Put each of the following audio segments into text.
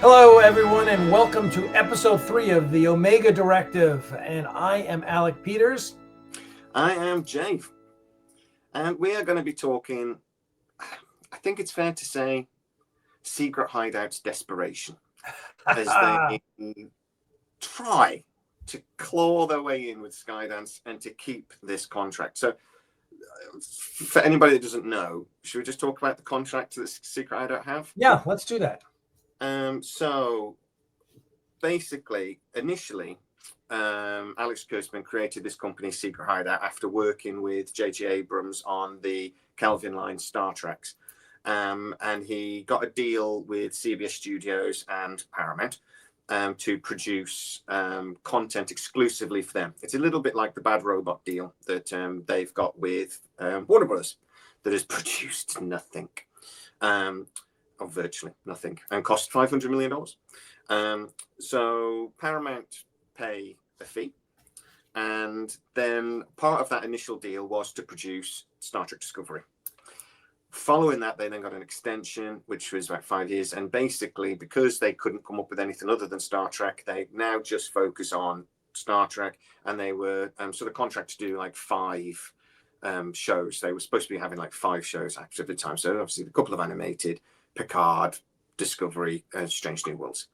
Hello, everyone, and welcome to episode 3 of the Omega Directive. And I am Alec Peters. I am Jave. And we are going to be talking, I think it's fair to say, Secret Hideout's desperation as they try to claw their way in with Skydance and to keep this contract. So, for anybody that doesn't know, should we just talk about the contract that Secret Hideout have? Yeah, let's do that. So, basically, initially, Alex Kurtzman created this company, Secret Hideout, after working with J.J. Abrams on the Kelvin line Star Treks. And he got a deal with CBS Studios and Paramount to produce content exclusively for them. It's a little bit like the Bad Robot deal that they've got with Warner Bros. That has produced nothing, or virtually nothing, and cost $500 million. So Paramount pay a fee, and then part of that initial deal was to produce Star Trek Discovery. Following that, they then got an extension, which was about 5 years, and basically because they couldn't come up with anything other than Star Trek, they now just focus on Star Trek, and they were sort of contracted to do like 5 shows. They were supposed to be having like 5 shows after the time, so obviously a couple of animated, Picard, Discovery, and Strange New Worlds.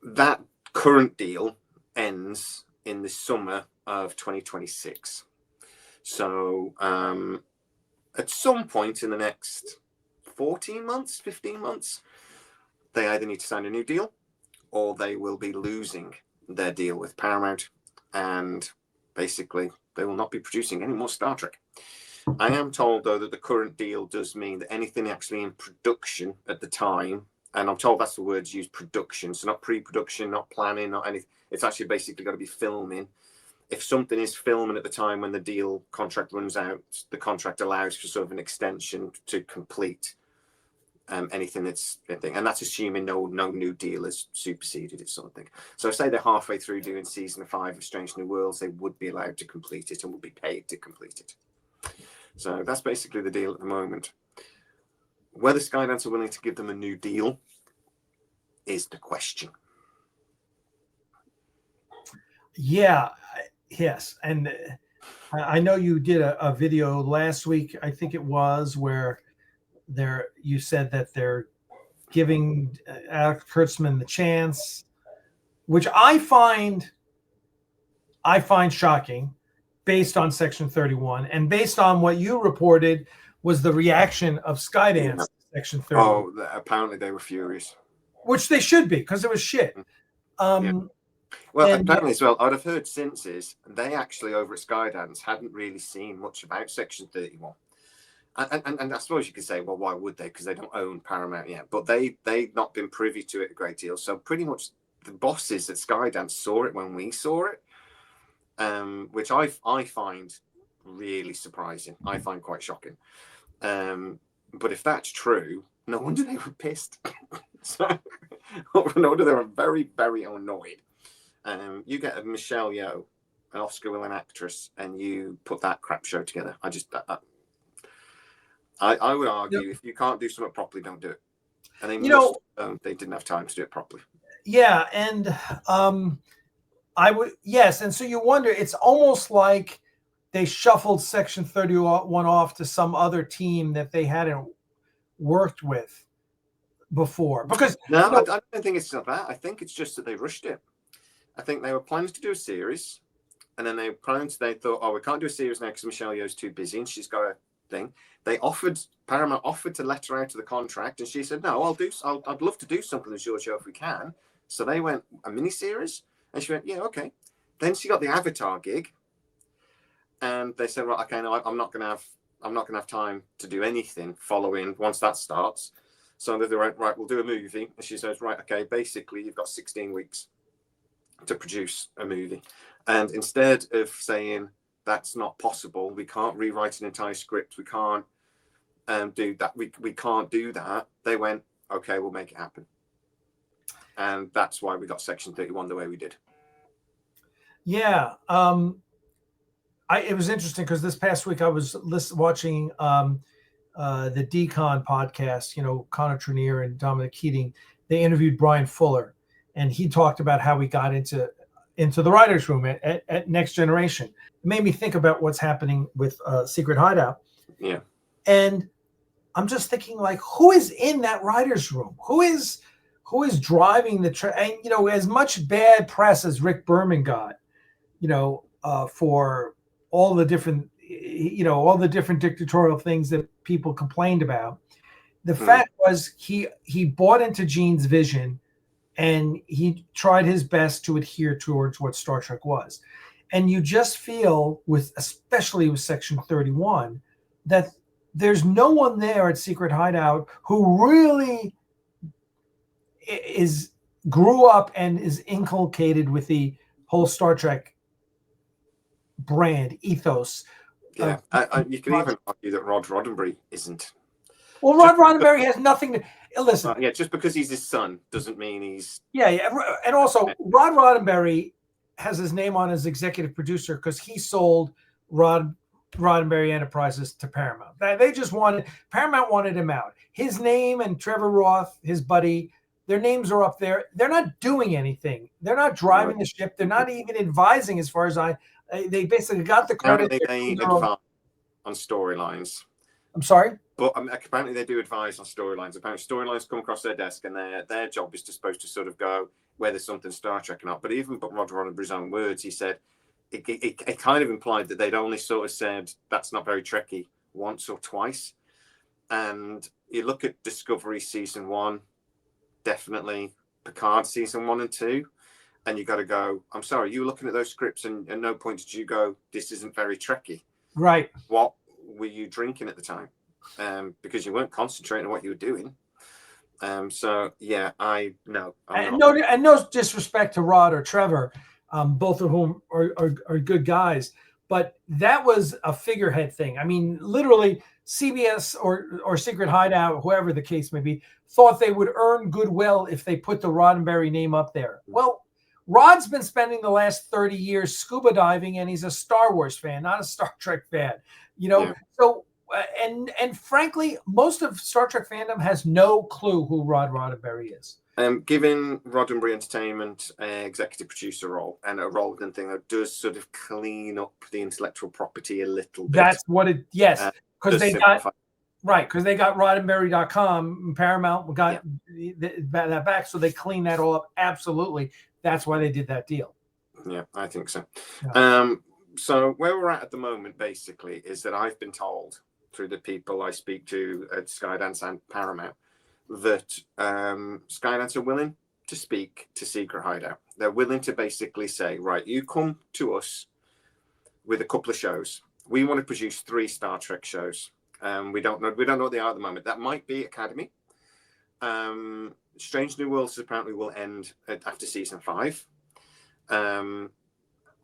That current deal ends in the summer of 2026. So at some point in the next 14 months, 15 months, they either need to sign a new deal or they will be losing their deal with Paramount, and basically they will not be producing any more Star Trek. I am told, though, that the current deal does mean that anything actually in production at the time, and I'm told that's the words used, production, so not pre-production, not planning, not anything. It's actually basically got to be filming. If something is filming at the time when the deal contract runs out, the contract allows for sort of an extension to complete anything that's anything, and that's assuming no new deal is superseded. It's something. So say they're halfway through doing season 5 of Strange New Worlds, they would be allowed to complete it and would be paid to complete it. So that's basically the deal at the moment. Whether Skydance are willing to give them a new deal is the question. Yeah, yes. And I know you did a video last week, I think it was, where you said that they're giving Alec Kurtzman the chance, which I find shocking based on Section 31 and based on what you reported was the reaction of Skydance to Section 31. Oh, apparently they were furious. Which they should be, because it was shit. Well, apparently as well, I'd have heard since is they actually over at Skydance hadn't really seen much about Section 31. And I suppose you could say, well, why would they? Because they don't own Paramount yet. But they've not been privy to it a great deal. So pretty much the bosses at Skydance saw it when we saw it, which I find really surprising. I find quite shocking. But if that's true, no wonder they were pissed. So, no wonder they were very, very annoyed. You get a Michelle Yeoh, an Oscar-winning actress, and you put that crap show together. I would argue if you can't do something properly, don't do it. And they didn't have time to do it properly. Yeah, and and so you wonder, it's almost like they shuffled Section 31 off to some other team that they hadn't worked with before. Because I don't think it's not that. I think it's just that they rushed it. I think they were planning to do a series, and then they thought, oh, we can't do a series now because Michelle Yeoh's too busy and she's got a thing. Paramount offered to let her out of the contract, and she said, no, I'd love to do something with your show if we can. So they went a mini-series, and she went, yeah, okay. Then she got the Avatar gig, and they said, right, okay, no, I'm not gonna have time to do anything following once that starts. So they went, right, we'll do a movie. And she says, right, okay, basically you've got 16 weeks to produce a movie. And instead of saying that's not possible, we can't rewrite an entire script, we can't do that, we can't do that, they went, okay, we'll make it happen. And that's why we got Section 31 the way we did. Yeah. It was interesting because this past week I was watching the Decon podcast, Connor Trenier and Dominic Keating, they interviewed Brian Fuller, and he talked about how he got into the writers' room at Next Generation. It made me think about what's happening with Secret Hideout. Yeah. And I'm just thinking, like, who is in that writers' room? Who is driving the and, you know, as much bad press as Rick Berman got, you know, for all the different, you know, all the different dictatorial things that people complained about. The fact was he bought into Gene's vision, and he tried his best to adhere towards what Star Trek was. And you just feel, especially with Section 31, that there's no one there at Secret Hideout who really grew up and is inculcated with the whole Star Trek brand ethos. Yeah, you can even argue that Rod Roddenberry isn't. Well, Rod Roddenberry has nothing to listen. Yeah, just because he's his son doesn't mean he's. Yeah, and also Rod Roddenberry has his name on as executive producer because he sold Roddenberry Enterprises to Paramount. Paramount wanted him out. His name and Trevor Roth, his buddy, their names are up there. They're not doing anything. They're not driving the ship. They're not even advising, as far as they basically got the credit. Apparently they advise on storylines. I'm sorry? But apparently they do advise on storylines. Apparently storylines come across their desk, and their job is supposed to sort of go where there's something Star Trek or not. But even Rod Roddenberry's own words, he said, it kind of implied that they'd only sort of said, that's not very Trekky once or twice. And you look at Discovery Season 1, definitely Picard Season 1 and 2, and you got to go, I'm sorry, you were looking at those scripts and at no point did you go, this isn't very Trekky. Right. What were you drinking at the time? Because you weren't concentrating on what you were doing. So yeah, I know. No disrespect to Rod or Trevor, both of whom are good guys, but that was a figurehead thing. I mean, literally, CBS or Secret Hideout, whoever the case may be, thought they would earn goodwill if they put the Roddenberry name up there. Well, Rod's been spending the last 30 years scuba diving, and he's a Star Wars fan, not a Star Trek fan. You know, yeah. So and frankly, most of Star Trek fandom has no clue who Rod Roddenberry is. Given Roddenberry Entertainment executive producer role and a role within thing that does sort of clean up the intellectual property a little bit. That's what it. Yes, because they got right because they got Roddenberry.com. Paramount got that back, so they cleaned that all up. Absolutely, that's why they did that deal. Yeah, I think so. Yeah. So where we're at the moment, basically, is that I've been told through the people I speak to at Skydance and Paramount that Skydance are willing to speak to Secret Hideout. They're willing to basically say, right, you come to us with a couple of shows. We want to produce 3 Star Trek shows. We don't know what they are at the moment. That might be Academy. Strange New Worlds apparently will end after season 5.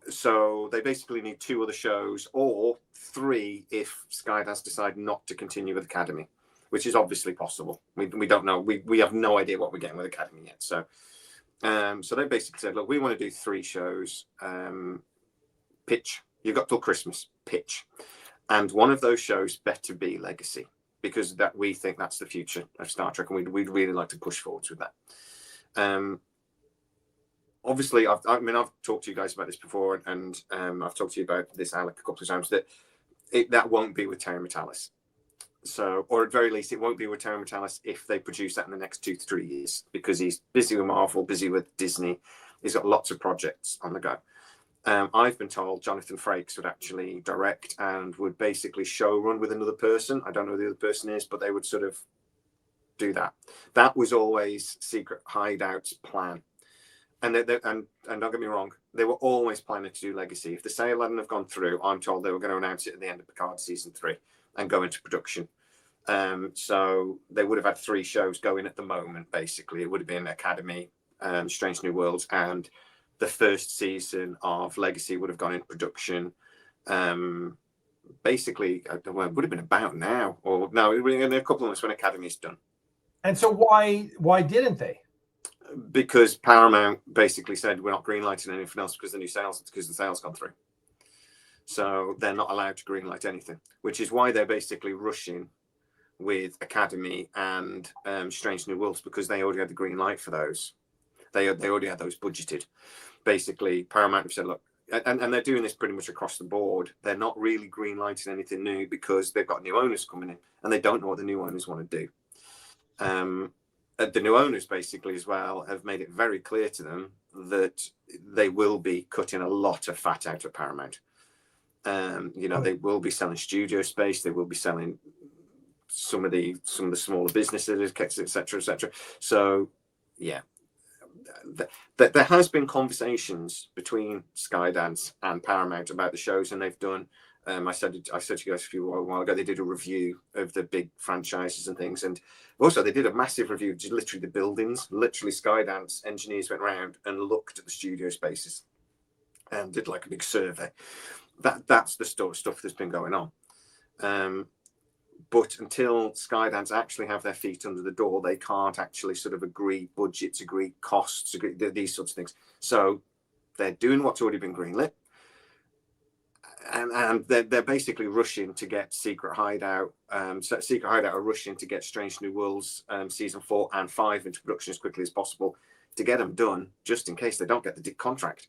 So they basically need 2 other shows, or 3 if Skydance decide not to continue with Academy, which is obviously possible. We don't know. We have no idea what we're getting with Academy yet. So so they basically said, look, we want to do 3 shows. Pitch. You've got till Christmas. Pitch. And one of those shows better be Legacy, because that we think that's the future of Star Trek, and we'd really like to push forwards with that. Obviously, I've talked to you guys about this before, and I've talked to you about this, Alec, a couple of times, that won't be with Terry Matalas. So, or at very least, it won't be with Terry Matalas if they produce that in the next 2 to 3 years, because he's busy with Marvel, busy with Disney. He's got lots of projects on the go. I've been told Jonathan Frakes would actually direct and would basically showrun with another person. I don't know who the other person is, but they would sort of do that. That was always Secret Hideout's plan. And don't get me wrong, they were always planning to do Legacy. If the sale hadn't have gone through, I'm told they were going to announce it at the end of Picard season 3 and go into production. So they would have had 3 shows going at the moment, basically. It would have been Academy, Strange New Worlds, and the first season of Legacy would have gone into production. Basically, it would have been about now. Or no, it would have been in a couple of months when Academy's done. And so why didn't they? Because Paramount basically said we're not greenlighting anything else because the sales gone through. So they're not allowed to greenlight anything, which is why they're basically rushing with Academy and Strange New Worlds because they already had the green light for those. They already had those budgeted. Basically, Paramount have said, look, and they're doing this pretty much across the board. They're not really green lighting anything new because they've got new owners coming in and they don't know what the new owners want to do. The new owners basically as well have made it very clear to them that they will be cutting a lot of fat out of Paramount. They will be selling studio space. They will be selling some of the smaller businesses, etc. So, yeah, there has been conversations between Skydance and Paramount about the shows, and they've done. I said to you guys a while ago, they did a review of the big franchises and things, and also they did a massive review of just literally the buildings. Literally, Skydance engineers went around and looked at the studio spaces and did like a big survey. That's the sort of stuff that's been going on. But until Skydance actually have their feet under the door, they can't actually sort of agree budgets, agree costs, agree these sorts of things. So they're doing what's already been greenlit. And they're basically rushing to get Secret Hideout. So Secret Hideout are rushing to get Strange New Worlds season 4 and 5 into production as quickly as possible to get them done, just in case they don't get the contract.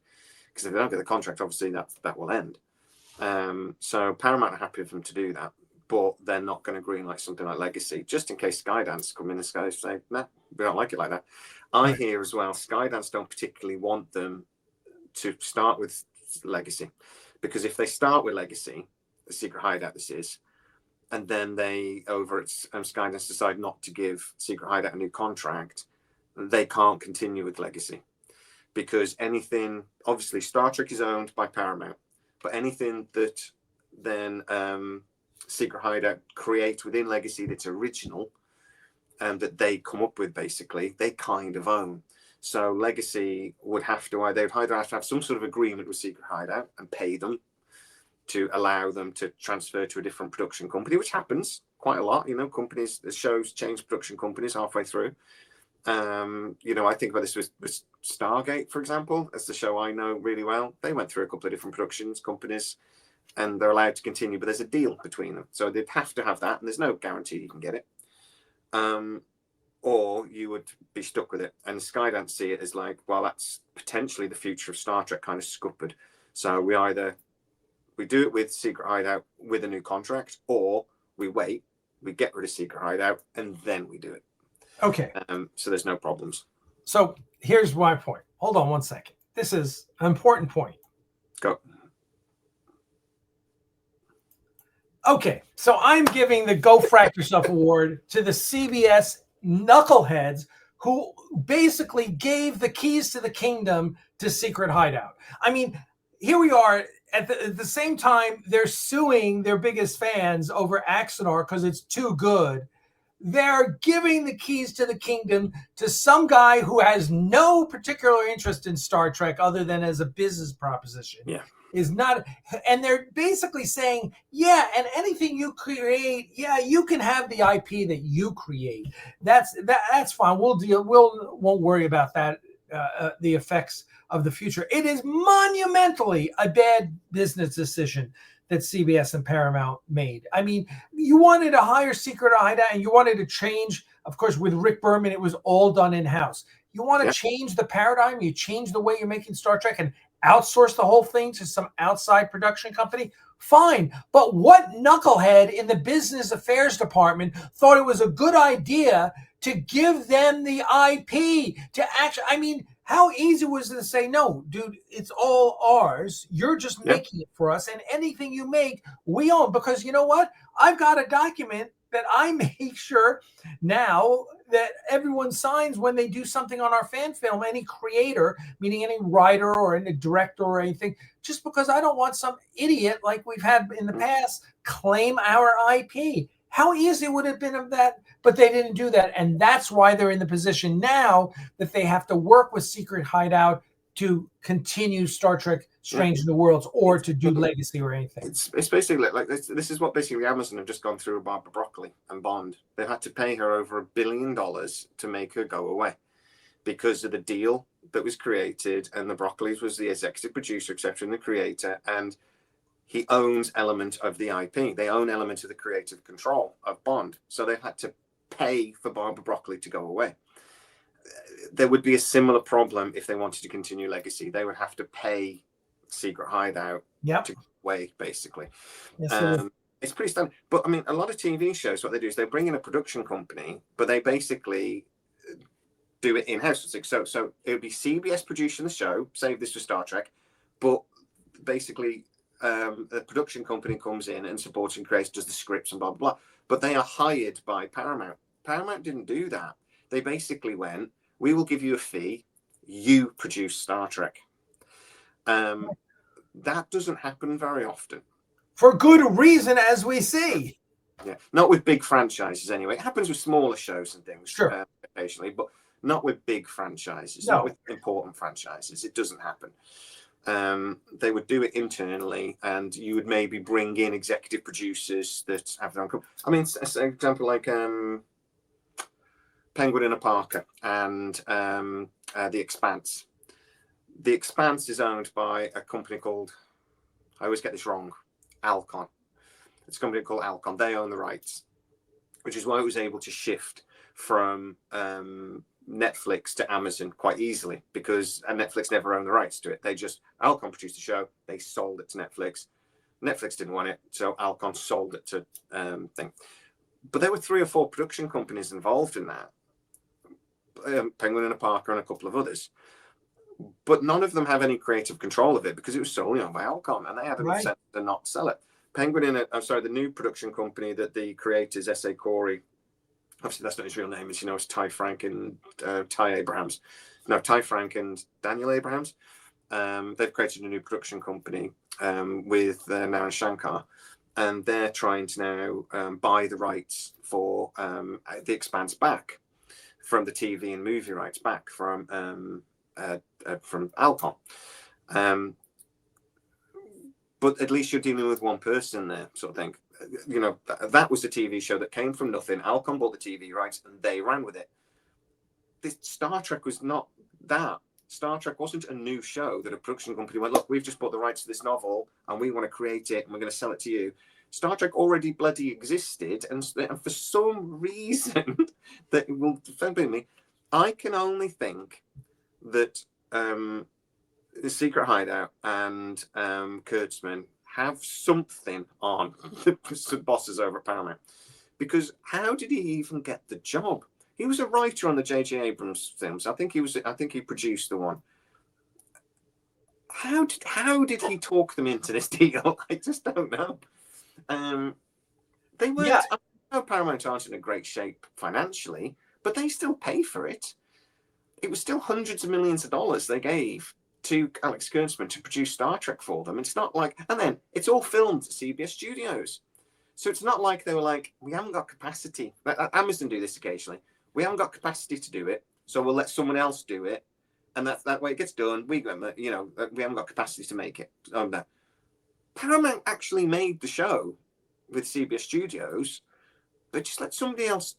Because if they don't get the contract, obviously that will end. So Paramount are happy for them to do that, but they're not going to greenlight something like Legacy, just in case Skydance come in and say, no, we don't like it like that. I hear as well, Skydance don't particularly want them to start with Legacy, because if they start with Legacy, the Secret Hideout this is, and then they, over at Skydance, decide not to give Secret Hideout a new contract, they can't continue with Legacy. Because anything, obviously Star Trek is owned by Paramount, but anything that then Secret Hideout create within Legacy that's original and that they come up with, basically, they kind of own. So Legacy would have to, they'd either have to have some sort of agreement with Secret Hideout and pay them to allow them to transfer to a different production company, which happens quite a lot. Companies, the shows change production companies halfway through. I think about this with Stargate, for example, as the show I know really well. They went through a couple of different productions companies and they're allowed to continue, but there's a deal between them. So they'd have to have that, and there's no guarantee you can get it. Or you would be stuck with it. And Skydance see it as like, well, that's potentially the future of Star Trek kind of scuppered. So we do it with Secret Hideout with a new contract, or we wait, we get rid of Secret Hideout, and then we do it. Okay. So there's no problems. So here's my point. Hold on one second. This is an important point. Go. Okay. So I'm giving the Go Frack Yourself Award to the CBS knuckleheads who basically gave the keys to the kingdom to Secret Hideout. I mean, here we are at the same time they're suing their biggest fans over Axanar because it's too good. They're giving the keys to the kingdom to some guy who has no particular interest in Star Trek other than as a business proposition. Yeah. Is not, and they're basically saying, yeah, and anything you create, yeah, you can have the IP that you create. That's fine. Won't worry about that. The effects of the future. It is monumentally a bad business decision that CBS and Paramount made. I mean, you wanted to hire Secret Hideout and you wanted to change, of course, with Rick Berman, it was all done in-house. You want to change the paradigm, you change the way you're making Star Trek and outsource the whole thing to some outside production company, fine. But what knucklehead in the business affairs department thought it was a good idea to give them the IP to actually, I mean, how easy was it to say, no, dude, it's all ours. You're just making it for us. And anything you make, we own. Because you know what? I've got a document that I make sure now that everyone signs when they do something on our fan film, any creator, meaning any writer or any director or anything, just because I don't want some idiot like we've had in the past claim our IP. How easy would it have been of that? But they didn't do that. And that's why they're in the position now that they have to work with Secret Hideout to continue Star Trek Strange New Worlds or to do Legacy or anything. It's basically like this is what basically Amazon have just gone through with Barbara Broccoli and Bond. They've had to pay her over $1 billion to make her go away because of the deal that was created, and the Broccoli's was the executive producer, etc., and the creator, and he owns element of the IP. They own element of the creative control of Bond. So they had to pay for Barbara Broccoli to go away. There would be a similar problem if they wanted to continue Legacy. They would have to pay Secret Hideout to go away, basically. Yes, it's pretty standard. But I mean, a lot of TV shows, what they do is they bring in a production company, but they basically do it in-house. So it would be CBS producing the show, say this was Star Trek, but basically the production company comes in and supports and creates, does the scripts and blah, blah, blah. But they are hired by Paramount. Paramount didn't do that. They basically went, we will give you a fee, you produce Star Trek. That doesn't happen very often. For good reason, as we see. Yeah, not with big franchises anyway. It happens with smaller shows and things, sure, occasionally, but not with big franchises, no. Not with important franchises. It doesn't happen. They would do it internally, and you would maybe bring in executive producers that have their own. I mean, an example like Penguin and a Parker and The Expanse. The Expanse is owned by a company called, I always get this wrong, Alcon. It's a company called Alcon. They own the rights, which is why it was able to shift from Netflix to Amazon quite easily, because Netflix never owned the rights to it. Alcon produced the show, they sold it to Netflix. Netflix didn't want it, so Alcon sold it to thing. But there were 3 or 4 production companies involved in that. Penguin and a Parker and a couple of others. But none of them have any creative control of it because it was solely owned by Alcon, and they had an incentive to not sell it. The new production company that the creators, S.A. Corey, obviously that's not his real name, it's Ty Frank and Ty Frank and Daniel Abrahams. They've created a new production company with Naren Shankar, and they're trying to now buy the rights for The Expanse back from the TV and movie rights back from Alcon. But at least you're dealing with one person there, sort of thing. That was a TV show that came from nothing. Alcon bought the TV rights and they ran with it. This Star Trek was not that. Star Trek wasn't a new show that a production company went, look, we've just bought the rights to this novel and we want to create it and we're going to sell it to you. Star Trek already bloody existed, and for some reason that will defend me, I can only think that The Secret Hideout and Kurtzman have something on the bosses over at Paramount, because how did he even get the job? He was a writer on the J.J. Abrams films. I think he produced the one. How did he talk them into this deal? I just don't know. They weren't. Yeah. I know Paramount aren't in a great shape financially, but they still pay for it. It was still hundreds of millions of dollars they gave to Alex Kurtzman to produce Star Trek for them. It's not like, and then it's all filmed at CBS Studios. So it's not like they were like, we haven't got capacity. Amazon do this occasionally. We haven't got capacity to do it, so we'll let someone else do it. And that way it gets done. We haven't got capacity to make it. Oh, no. Paramount actually made the show with CBS Studios, but just let somebody else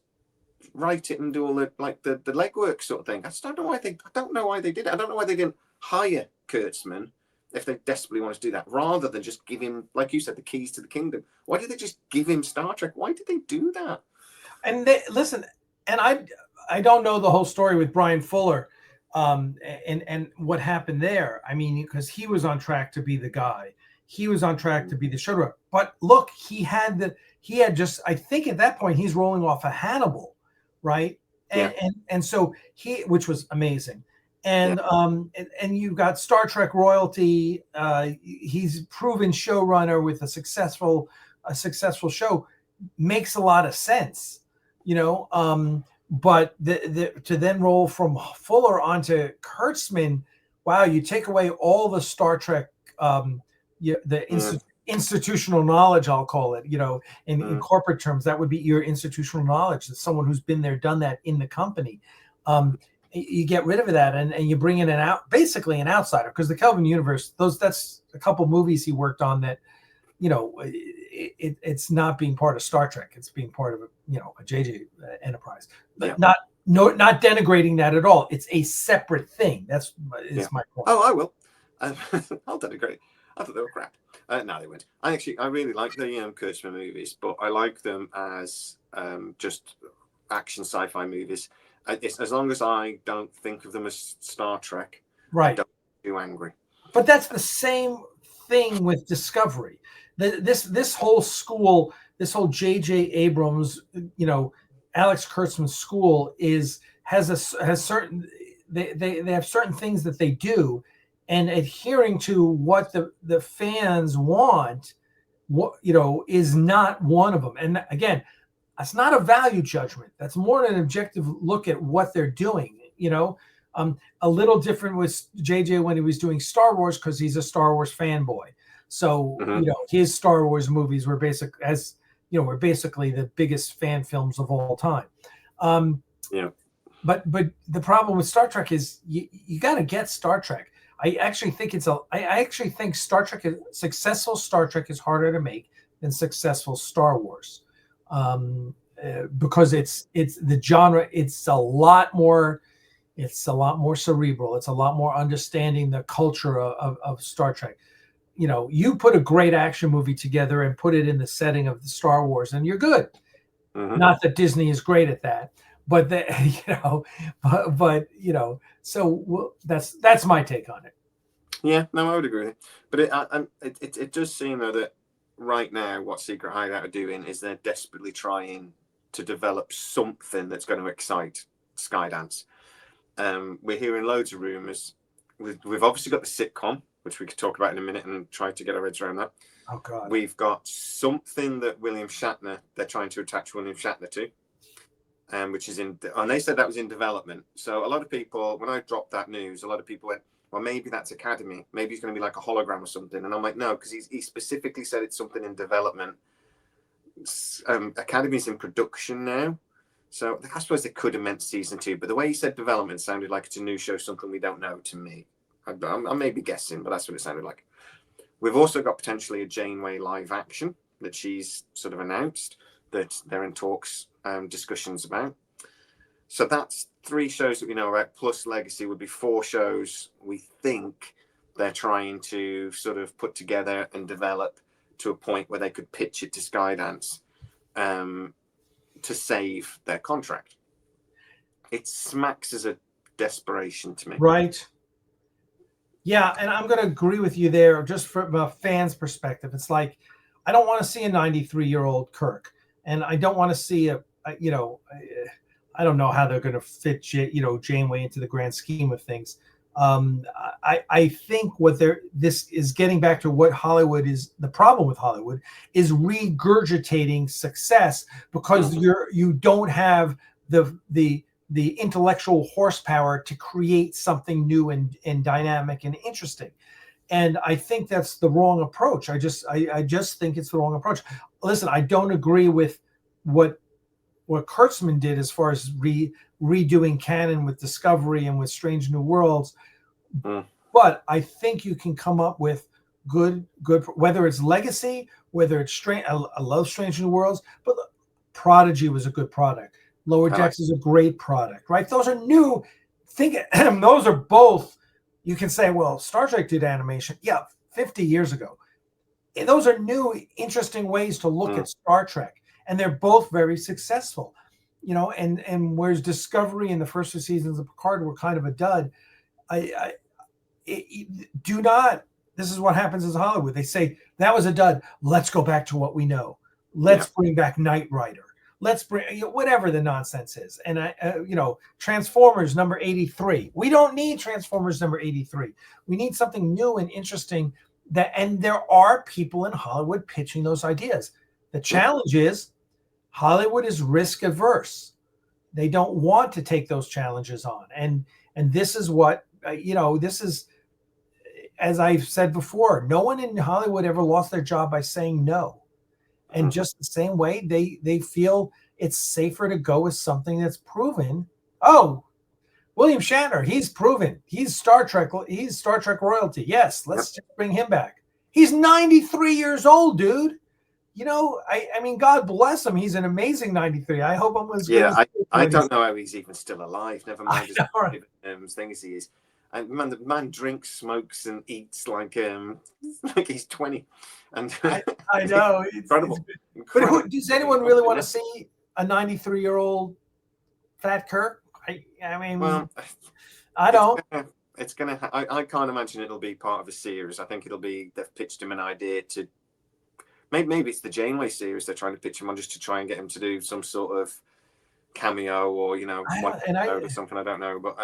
write it and do all the legwork sort of thing. I don't know why they did it. I don't know why they didn't hire Kurtzman if they desperately wanted to do that, rather than just give him, like you said, the keys to the kingdom. Why did they just give him Star Trek? Why did they do that? And listen, and I don't know the whole story with Brian Fuller, and what happened there. I mean, because he was on track to be the guy. He was on track to be the showrunner. But look, he had just, I think at that point he's rolling off a Hannibal, right? And so which was amazing. And and you've got Star Trek royalty. He's proven showrunner with a successful show. Makes a lot of sense, but to then roll from Fuller onto Kurtzman, wow, you take away all the Star Trek, institutional knowledge, I'll call it, in corporate terms, that would be your institutional knowledge. That's someone who's been there, done that in the company. You get rid of that and you bring in basically an outsider, because the Kelvin universe, that's a couple movies he worked on that, it's not being part of Star Trek. It's being part of a JJ enterprise. But not denigrating that at all. It's a separate thing. Is my point. Oh, I will. I'll denigrate. I thought they were crap. No, they weren't. I really like the Kurtzman movies, but I like them as just action sci-fi movies. It's, as long as I don't think of them as Star Trek, Right. I don't get too angry. But that's the same thing with Discovery. This whole school, this whole J.J. Abrams, Alex Kurtzman school has certain they have certain things that they do, and adhering to what the fans want, is not one of them. And again, that's not a value judgment. That's more an objective look at what they're doing. A little different with JJ when he was doing Star Wars, because he's a Star Wars fanboy. So his Star Wars movies were were basically the biggest fan films of all time. But the problem with Star Trek is you got to get Star Trek. I actually think successful Star Trek is harder to make than successful Star Wars, because it's the genre. It's a lot more cerebral. It's a lot more understanding the culture of Star Trek. You put a great action movie together and put it in the setting of the Star Wars, and you're good. Mm-hmm. Not that Disney is great at that, but so that's my take on it. Yeah, no, I would agree with it. But it does seem though that right now what Secret Hideout are doing is they're desperately trying to develop something that's going to excite Skydance. We're hearing loads of rumours. We've obviously got the sitcom, which we could talk about in a minute and try to get our heads around that. Oh God. We've got something that they're trying to attach William Shatner to, which is and they said that was in development. So a lot of people, when I dropped that news, a lot of people went, well, maybe that's Academy. Maybe he's going to be like a hologram or something. And I'm like, no, because he specifically said it's something in development. Academy's in production now. So I suppose they could have meant season 2, but the way he said development sounded like it's a new show, something we don't know to me. I may be guessing, but that's what it sounded like. We've also got potentially a Janeway live action that she's sort of announced that they're in talks, discussions about. So that's 3 shows that we know about, plus Legacy would be 4 shows we think they're trying to sort of put together and develop to a point where they could pitch it to Skydance to save their contract. It smacks as a desperation to me. Right. Yeah, and I'm going to agree with you there just from a fan's perspective. It's like, I don't want to see a 93-year-old Kirk, and I don't want to see I don't know how they're going to fit, Janeway into the grand scheme of things. I think this is getting back to what Hollywood is. The problem with Hollywood is regurgitating success because you don't have the intellectual horsepower to create something new and dynamic and interesting. And I think that's the wrong approach. I just think it's the wrong approach. Listen, I don't agree with what Kurtzman did as far as redoing canon with Discovery and with Strange New Worlds. But I think you can come up with good, whether it's Legacy, whether it's Strange. I love Strange New Worlds, but Prodigy was a good product. Lower Decks is a great product, right? Those are new. Those are both. You can say, well, Star Trek did animation, 50 years ago. Those are new, interesting ways to look at Star Trek, and they're both very successful. And whereas Discovery and the first 2 seasons of Picard were kind of a dud, this is what happens in Hollywood. They say that was a dud. Let's go back to what we know. Let's bring back Knight Rider. Let's bring whatever the nonsense is. And Transformers number 83. We don't need Transformers number 83. We need something new and interesting. And there are people in Hollywood pitching those ideas. The challenge is Hollywood is risk averse. They don't want to take those challenges on. And this is what this is, as I've said before, no one in Hollywood ever lost their job by saying no. And just the same way, they feel it's safer to go with something that's proven. Oh, William Shatner, he's proven. He's Star Trek royalty. Yes, let's just bring him back. He's 93 years old, dude. I mean, God bless him. He's an amazing 93. I hope I'm as good. I don't know how he's even still alive. Never mind as thing as he is. And man, the man drinks, smokes, and eats like he's 20. And I know. incredible. But does anyone really want to see a 93-year-old fat Kirk? I mean, well, I don't. I can't imagine it'll be part of a series. I think they've pitched him an idea to maybe it's the Janeway series they're trying to pitch him on, just to try and get him to do some sort of cameo or one episode or something. I don't know, but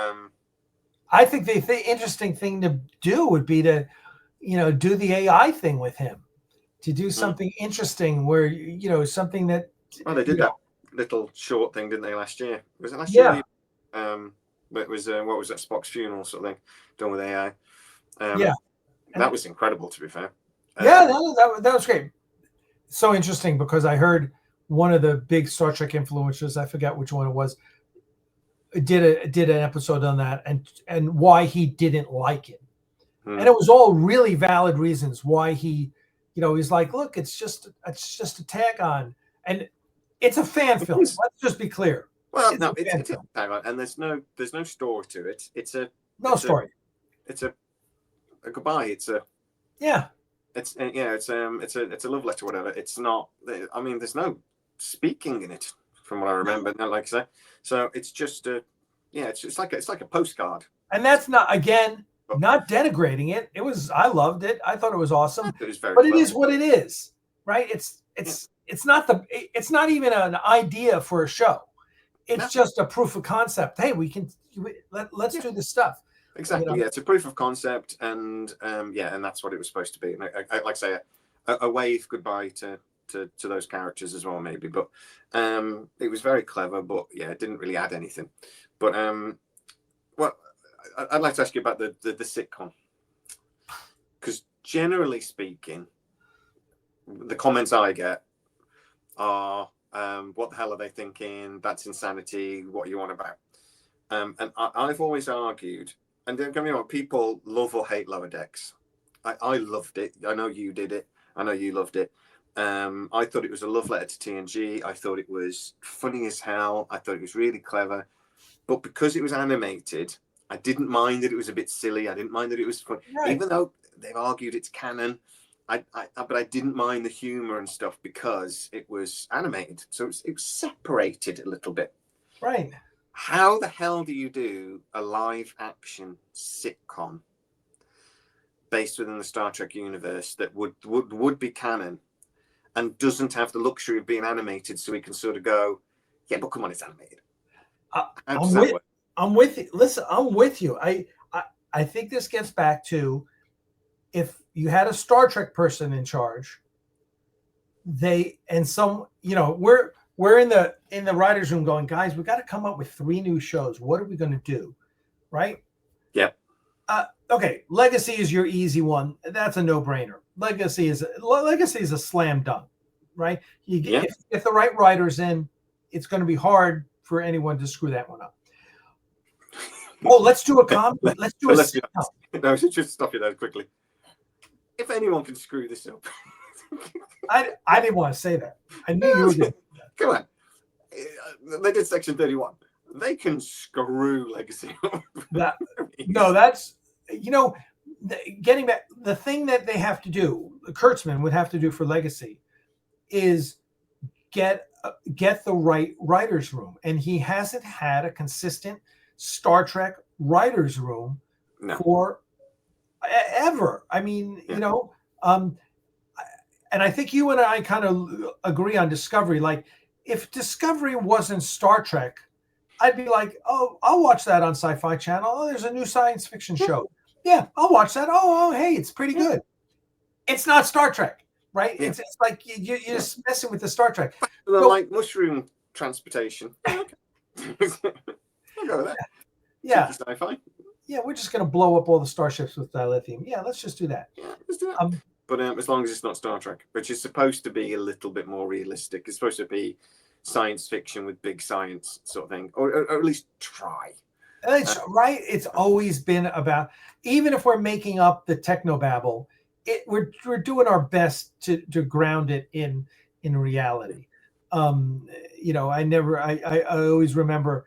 I think the interesting thing to do would be to do the AI thing with him, to do something interesting where something that they did that little short thing, didn't they, last year? Was it last year? It was what was that, Spock's funeral sort of thing, done with AI. That was incredible, to be fair. That was great. So interesting, because I heard one of the big Star Trek influencers, I forget which one it was, did an episode on that and why he didn't like it. And it was all really valid reasons why he, he's like, look, it's just a tag on, and it's a fan film. Let's just be clear. Well, it's a tag on, and there's no story to it. It's a story. It's a goodbye. It's a It's a love letter, whatever. It's not. I mean, there's no speaking in it, from what I remember. Not like I say. So it's just it's like a postcard. And that's not not denigrating it. It was. I loved it. I thought it was awesome. It was very. But it is what it is, right? It's not even an idea for a show. It's just a proof of concept. Hey, let's do this stuff. Exactly. It's a proof of concept, and and that's what it was supposed to be. And I like say a wave goodbye to those characters as well, maybe. But it was very clever, but it didn't really add anything. But I'd like to ask you about the sitcom, because generally speaking, the comments I get are, what the hell are they thinking? That's insanity. What are you on about? And I've always argued, and don't get me wrong, people love or hate Lower Decks. I loved it. I know you did it. I know you loved it. I thought it was a love letter to TNG. I thought it was funny as hell. I thought it was really clever. But because it was animated, I didn't mind that it was a bit silly. I didn't mind that it was fun. Right. Even though they've argued it's canon, but I didn't mind the humor and stuff because it was animated. So it was separated a little bit. Right. How the hell do you do a live action sitcom based within the Star Trek universe that would be canon and doesn't have the luxury of being animated, so we can sort of go, yeah, but come on, it's animated. I'm with you. Listen, I'm with you. I think this gets back to, if you had a Star Trek person in charge, we're in the writers' room going, guys, we got to come up with 3 new shows. What are we going to do? Right? Yeah. Okay. Legacy is your easy one. That's a no-brainer. Legacy is a slam dunk, right? If the right writer's in, it's going to be hard for anyone to screw that one up. Oh, let's do a comedy. Let's do a sitcom. No, just stop you there quickly. If anyone can screw this up. I didn't want to say that. I knew you were going to. Come on. They did Section 31. They can screw Legacy up. That's, getting back, the thing that they have to do, Kurtzman would have to do for Legacy, is get the right writer's room. And he hasn't had a consistent Star Trek writer's room for ever. I mean, and I think you and I kind of agree on Discovery. Like, if Discovery wasn't Star Trek, I'd be like, oh, I'll watch that on Sci-Fi Channel. Oh, there's a new science fiction show. Yeah, I'll watch that. Oh, hey, it's pretty good. It's not Star Trek, right? Yeah. It's like you're just messing with the Star Trek. Like mushroom transportation. Okay. I'll go with that. Yeah. Sci-fi. Yeah, we're just going to blow up all the starships with dilithium. Yeah, let's just do that. Yeah, let's do that. But as long as it's not Star Trek, which is supposed to be a little bit more realistic. It's supposed to be science fiction with big science sort of thing, or at least try. Right. It's always been about, even if we're making up the technobabble, we're doing our best to ground it in reality. I always remember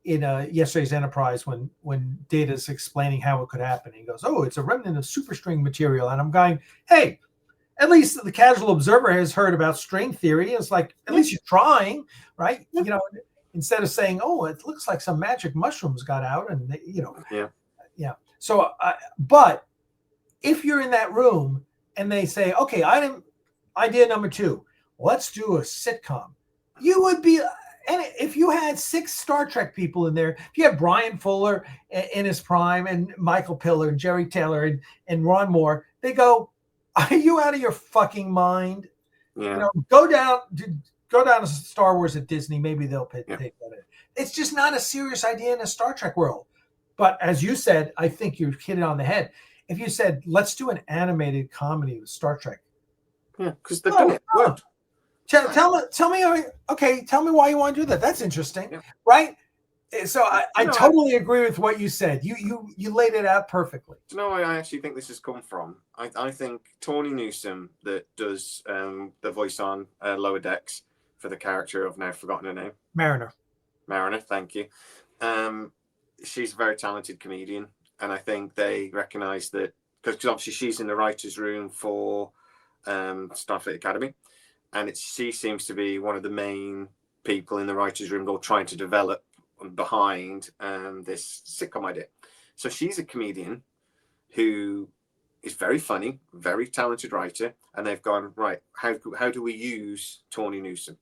in yesterday's Enterprise when Data's explaining how it could happen. He goes, "Oh, it's a remnant of superstring material," and I'm going, "Hey, at least the casual observer has heard about string theory. It's like at least you're trying, right? You know, instead of saying, "Oh, it looks like some magic mushrooms got out," and they, you know, yeah. So, but if you're in that room and they say, "Okay, idea number 2, let's do a sitcom," you would be. And if you had 6 Star Trek people in there, if you had Brian Fuller in his prime and Michael Piller and Jerry Taylor and Ron Moore, they go, "Are you out of your fucking mind?" Yeah. You know, go down to Star Wars at Disney. Maybe they'll take that in. It's just not a serious idea in a Star Trek world. But as you said, I think you hit it on the head. If you said, "Let's do an animated comedy with Star Trek," because they've done it. Worked. Tell me, okay, tell me why you want to do that. That's interesting, right? So I totally agree with what you said. You laid it out perfectly. Do you know where I actually think this has come from? I think Tawny Newsome, that does the voice on Lower Decks for the character of, now forgotten her name. Mariner, thank you. She's a very talented comedian, and I think they recognise that, because obviously she's in the writers' room for Starfleet Academy. And she seems to be one of the main people in the writers' room, all trying to develop behind this sitcom idea. So she's a comedian who is very funny, very talented writer, and they've gone, right, how do we use Tawny Newsome?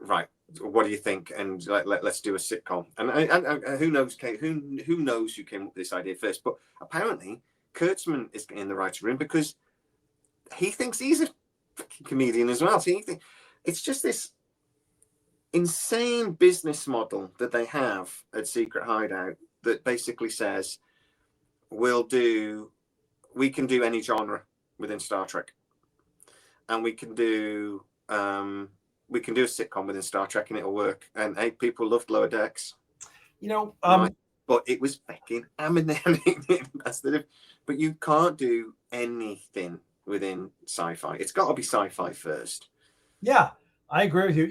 Right, what do you think? And let's do a sitcom. And who knows, Kate? Who knows who came up with this idea first? But apparently, Kurtzman is in the writer's room because he thinks he's a comedian as well. So it's just this insane business model that they have at Secret Hideout that basically says we can do any genre within Star Trek, and we can do a sitcom within Star Trek, and it'll work. And people loved Lower Decks, right? But it was fucking amazing. That's the difference. But you can't do anything within sci-fi. It's got to be sci-fi first. Yeah, I agree with you.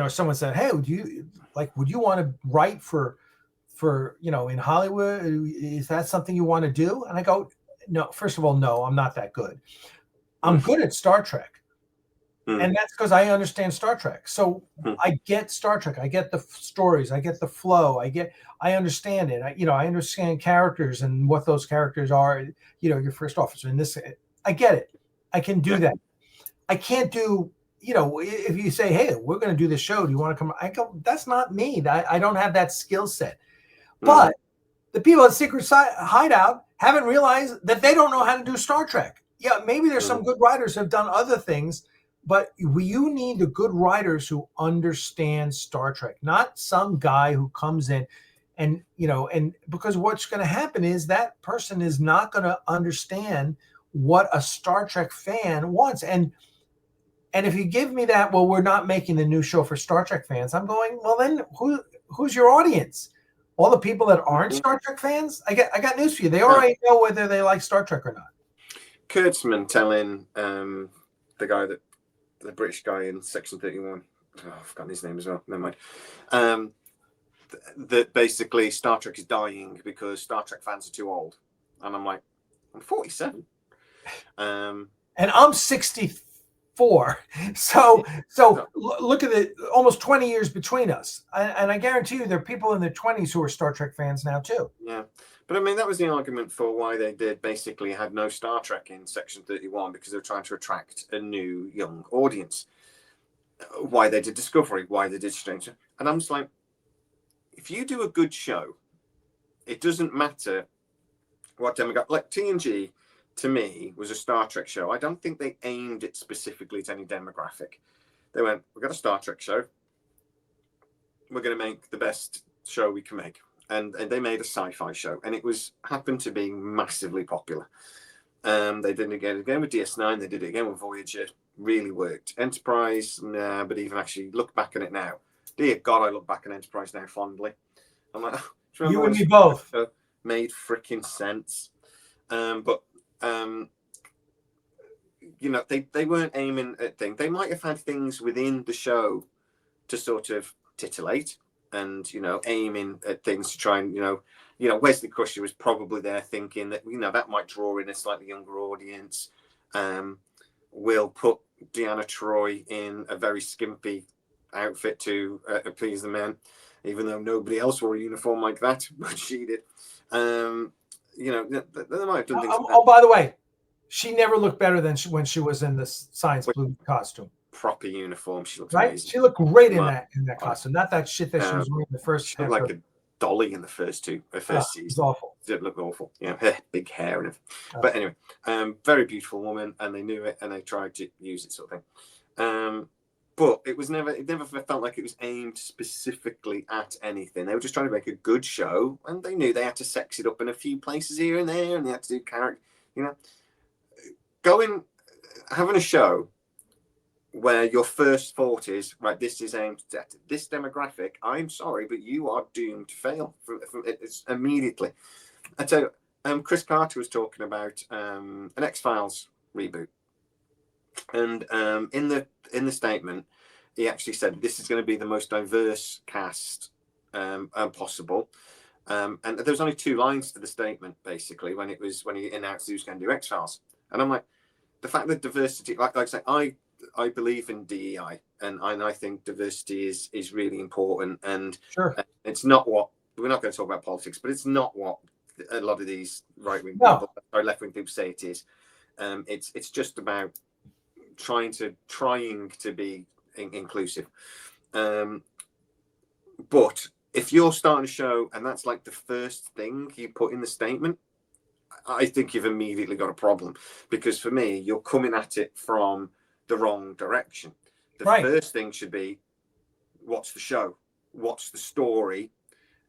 Someone said, "Hey, would you want to write for in Hollywood? Is that something you want to do?" And I go, "No, first of all, no, I'm not that good. I'm good at Star Trek. And that's because I understand Star Trek. So I get Star Trek. I get the stories. I get the flow. I understand it. I understand characters and what those characters are. Your first officer in this. I get it. I can do that. I can't do, if you say, "Hey, we're going to do this show. Do you want to come?" I go, "That's not me. I don't have that skill set." But the people at Secret Hideout haven't realized that they don't know how to do Star Trek. Yeah, maybe there's some good writers who have done other things. But you need the good writers who understand Star Trek, not some guy who comes in and because what's going to happen is that person is not going to understand what a Star Trek fan wants. And if you give me that, well, we're not making the new show for Star Trek fans, I'm going, well, then who's your audience? All the people that aren't Star Trek fans? I got news for you. They already know whether they like Star Trek or not. Kurtzman telling the British guy in Section 31, I've forgotten his name as well, never mind, that basically Star Trek is dying because Star Trek fans are too old. And I'm like, I'm 47. And I'm 64. So look at it, almost 20 years between us. And I guarantee you there are people in their 20s who are Star Trek fans now too. Yeah. But I mean, that was the argument for why they basically had no Star Trek in Section 31, because they were trying to attract a new young audience. Why they did Discovery, why they did Stranger. And I'm just like, if you do a good show, it doesn't matter what demographic. Like TNG, to me, was a Star Trek show. I don't think they aimed it specifically to any demographic. They went, we've got a Star Trek show. We're going to make the best show we can make. And they made a sci-fi show, and it happened to be massively popular. They did it again with DS9. They did it again with Voyager. Really worked. Enterprise, nah, but even actually look back at it now. Dear God, I look back at Enterprise now fondly. I'm like, you and me both. Made freaking sense. They weren't aiming at things. They might have had things within the show to sort of titillate and, you know, aiming at things to try and, you know, Wesley Crusher was probably there thinking that, you know, that might draw in a slightly younger audience. We'll put Deanna Troi in a very skimpy outfit to appease the men, even though nobody else wore a uniform like that, but she did. You know, they might have done things. Oh, by the way, she never looked better than when she was in the Science Blue costume. Proper uniform. She looks right. amazing. She looked great in that costume. Not that shit that she was wearing the first. She looked like a dolly in the first season. It was awful. It looked awful. You know, her big hair and everything. But anyway, very beautiful woman, and they knew it, and they tried to use it, sort of thing. But it never felt like it was aimed specifically at anything. They were just trying to make a good show, and they knew they had to sex it up in a few places here and there, and they had to do character, you know, having a show where your first thought is, right, this is aimed at this demographic. I'm sorry, but you are doomed to fail it's immediately. And so Chris Carter was talking about an X-Files reboot. And in the statement, he actually said this is going to be the most diverse cast possible. And there was only 2 lines to the statement, basically, when he announced he was going to do X-Files. And I'm like, the fact that diversity, like I say, I believe in DEI, and I think diversity is really important. And sure, it's not what we're not going to talk about politics, but it's not what a lot of these right-wing people or left-wing people say it is. It's just about trying to be inclusive. But if you're starting a show and that's like the first thing you put in the statement, I think you've immediately got a problem, because for me, you're coming at it from the wrong direction. The first thing should be, what's the show? What's the story?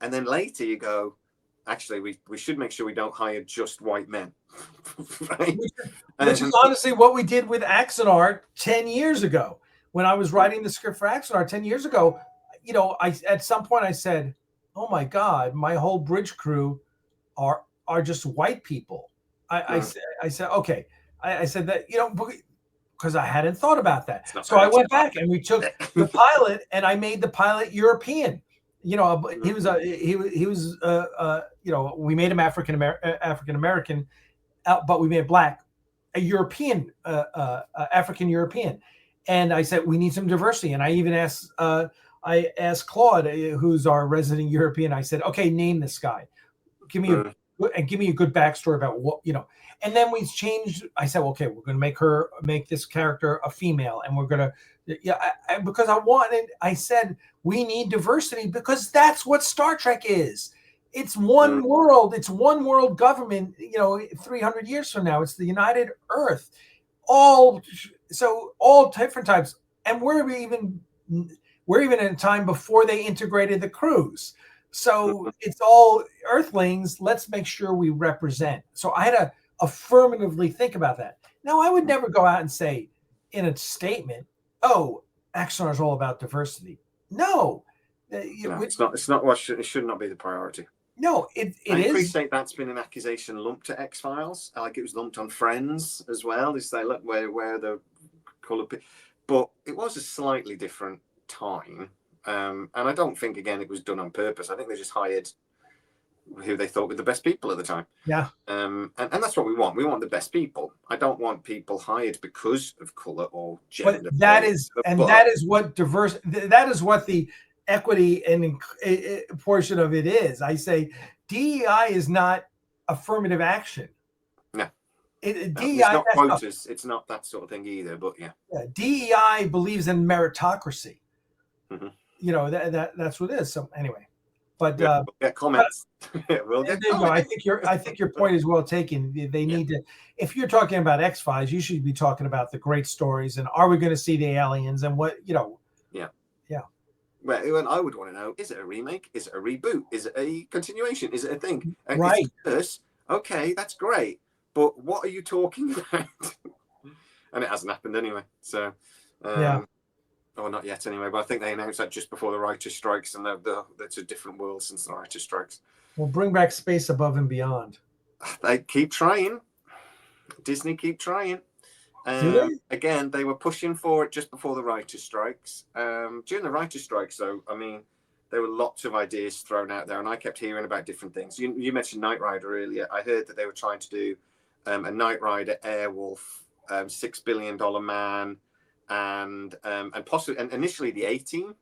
And then later you go, actually, we should make sure we don't hire just white men. Right? Which is honestly what we did with Axanar 10 years ago. When I was writing the script for Axanar 10 years ago, you know, at some point I said, oh my God, my whole bridge crew are just white people. I said, okay. I said that, you know, because I hadn't thought about that. So I went back and we took the pilot and I made the pilot European. You know, he was you know, we made him African American, but we made black, a European, African European. And I said we need some diversity. And I even asked Claude, who's our resident European. I said, okay, name this guy. Give me a good backstory about what, you know. And then we changed. I said, okay, we're going to make this character a female, and we're going to, because I said we need diversity, because that's what Star Trek is. It's one world. It's one world government. You know, 300 years from now, it's the United Earth. All different types, and we're even in a time before they integrated the crews. So it's all Earthlings. Let's make sure we represent. So I had to affirmatively think about that. Now, I would never go out and say in a statement, "Oh, Axanar is all about diversity." No, it's not what it should not be the priority. No, it is. I appreciate that's been an accusation lumped at X-Files. Like it was lumped on Friends as well. They say, look, where the colour, but it was a slightly different time. And I don't think, again, it was done on purpose. I think they just hired who they thought were the best people at the time. Yeah. And that's what we want. We want the best people. I don't want people hired because of colour or gender. But that is what the equity and portion of it is. I say DEI is not affirmative action. No. DEI, it's not quotas. It's not that sort of thing either. But yeah. DEI believes in meritocracy. Mm-hmm. You know, that's what it is. So anyway, but we'll get comments. We'll get comments. I think your point is well taken. They need to. If you're talking about X-Files, you should be talking about the great stories and are we going to see the aliens and what, you know. Yeah. Well, I would want to know: is it a remake? Is it a reboot? Is it a continuation? Is it a thing? Right. Okay, that's great. But what are you talking about? And it hasn't happened anyway. So. Yeah. Oh, not yet anyway, but I think they announced that just before the writer's strikes, and that's a different world since the writer's strikes. We'll bring back Space Above and Beyond. They keep trying. Disney keep trying. Do they? Again, they were pushing for it just before the writer's strikes. During the writer's strikes, though, I mean, there were lots of ideas thrown out there, and I kept hearing about different things. You mentioned Knight Rider earlier. I heard that they were trying to do a Knight Rider, Airwolf, $6 billion man, and possibly and initially the A-Team,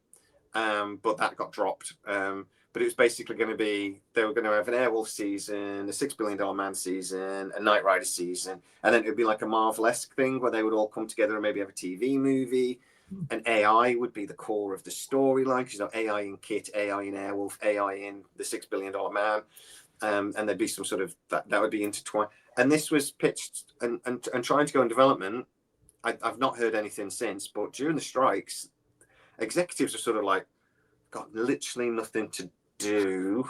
but that got dropped. But it was basically going to be, they were going to have an Airwolf season, a $6 billion man season, a Knight Rider season, and then it would be like a Marvel-esque thing where they would all come together and maybe have a TV movie. And AI would be the core of the storyline. You know, AI in Kit, AI in Airwolf, AI in the $6 billion man, and there'd be some sort of that would be intertwined. And this was pitched and trying to go in development. I've not heard anything since, but during the strikes, executives are sort of like, got literally nothing to do.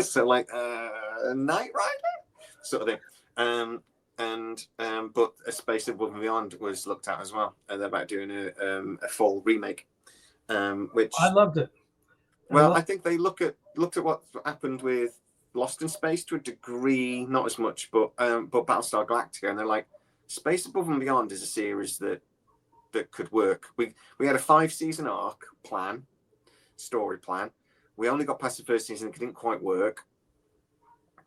So like Knight Rider sort of thing. But A Space Above and Beyond was looked at as well. And they're about doing a full remake. Which I loved it. I think they looked at what happened with Lost in Space to a degree, not as much, but Battlestar Galactica, and they're like, Space Above and Beyond is a series that could work. We had a 5-season arc story plan. We only got past the first season, it didn't quite work,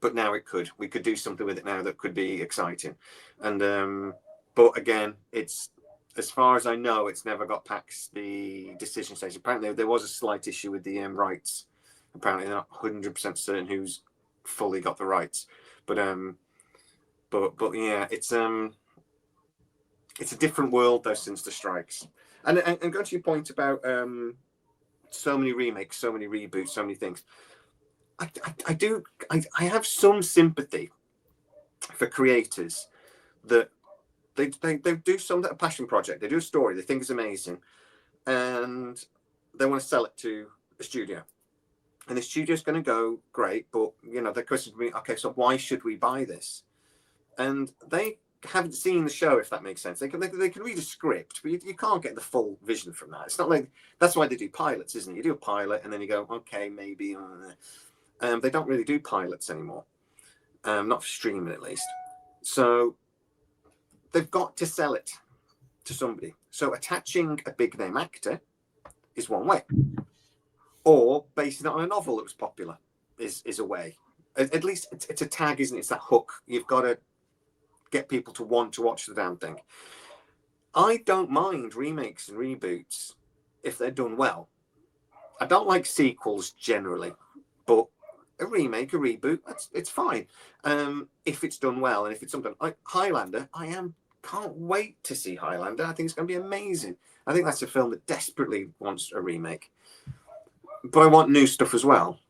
but now it could. We could do something with it now that could be exciting. And but again, it's, as far as I know, it's never got past the decision stage. Apparently there was a slight issue with the rights. Apparently they're not 100% certain who's fully got the rights, but yeah, it's a different world though since the strikes. And going to your point about so many remakes, so many reboots, so many things, I have some sympathy for creators that they do some a passion project, they do a story they think is amazing, and they want to sell it to a studio, and the studio's going to go, great, but you know, the question to me, okay, so why should we buy this? And they haven't seen the show, if that makes sense. They can read a script, but you can't get the full vision from that. It's not like, that's why they do pilots, isn't it? You do a pilot and then you go, okay, maybe. They don't really do pilots anymore, not for streaming at least. So they've got to sell it to somebody. So attaching a big name actor is one way, or basing it on a novel that was popular is a way. At least it's a tag, isn't it? It's that hook. You've got to get people to want to watch the damn thing. I don't mind remakes and reboots if they're done well. I don't like sequels generally, but a remake, a reboot, it's fine. If it's done well, and if it's something like Highlander, can't wait to see Highlander. I think it's going to be amazing. I think that's a film that desperately wants a remake, but I want new stuff as well.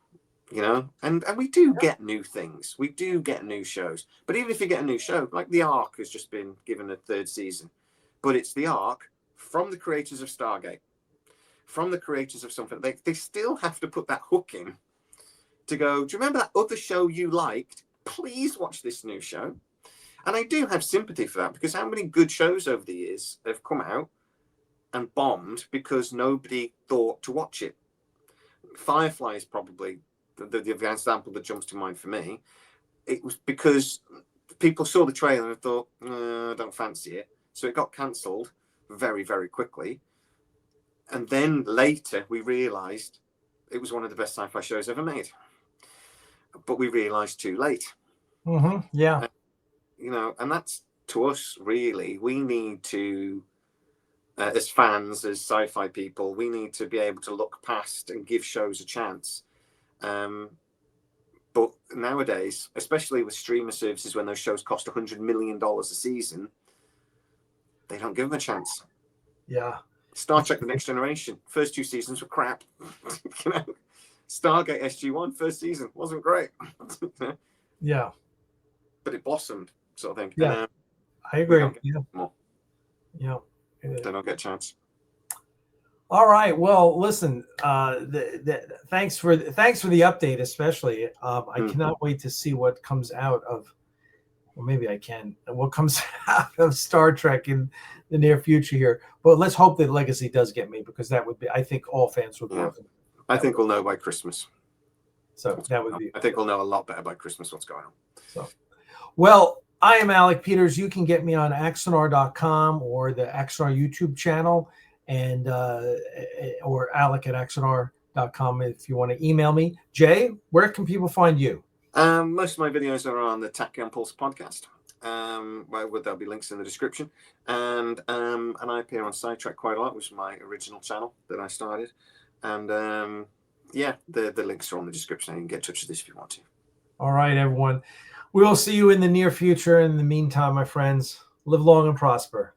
You know, and we do get new things. We do get new shows. But even if you get a new show, like The Ark has just been given a 3rd season, but it's The Ark from the creators of Stargate, from the creators of something. They still have to put that hook in to go, do you remember that other show you liked? Please watch this new show. And I do have sympathy for that, because how many good shows over the years have come out and bombed because nobody thought to watch it? Firefly is probably the example that jumps to mind for me. It was because people saw the trailer and thought, I don't fancy it. So it got cancelled very, very quickly. And then later we realised it was one of the best sci-fi shows ever made. But we realised too late. Mm-hmm. Yeah. You know, and that's, to us, really, we need to, as fans, as sci-fi people, we need to be able to look past and give shows a chance. But nowadays, especially with streamer services, when those shows cost $100 million a season, they don't give them a chance. Yeah. Star Trek: The Next Generation, first 2 seasons were crap. You know, Stargate SG-1 first season wasn't great. Yeah. But it blossomed, sort of thing. Yeah, and, I agree. Yeah. They don't get a chance. All right. Well, listen. Thanks for the update, especially. I cannot wait to see what comes out of, or maybe I can. What comes out of Star Trek in the near future here. But let's hope that Legacy does get made, because that would be. I think all fans would. Yeah. I think we'll know by Christmas. So that would be. I think we'll know a lot better by Christmas what's going on. So, well, I am Alec Peters. You can get me on Axanar.com or the Axanar YouTube channel, and or Alec at Axanar.com if you want to email me. Jay, where can people find you? Most of my videos are on the Tachyon Pulse podcast. Where there'll be links in the description, and I appear on Sidetrack quite a lot, which is my original channel that I started, and yeah, the links are on the description. You can get in touch with this if you want to. All right, everyone. We will see you in the near future. In the meantime, my friends, live long and prosper.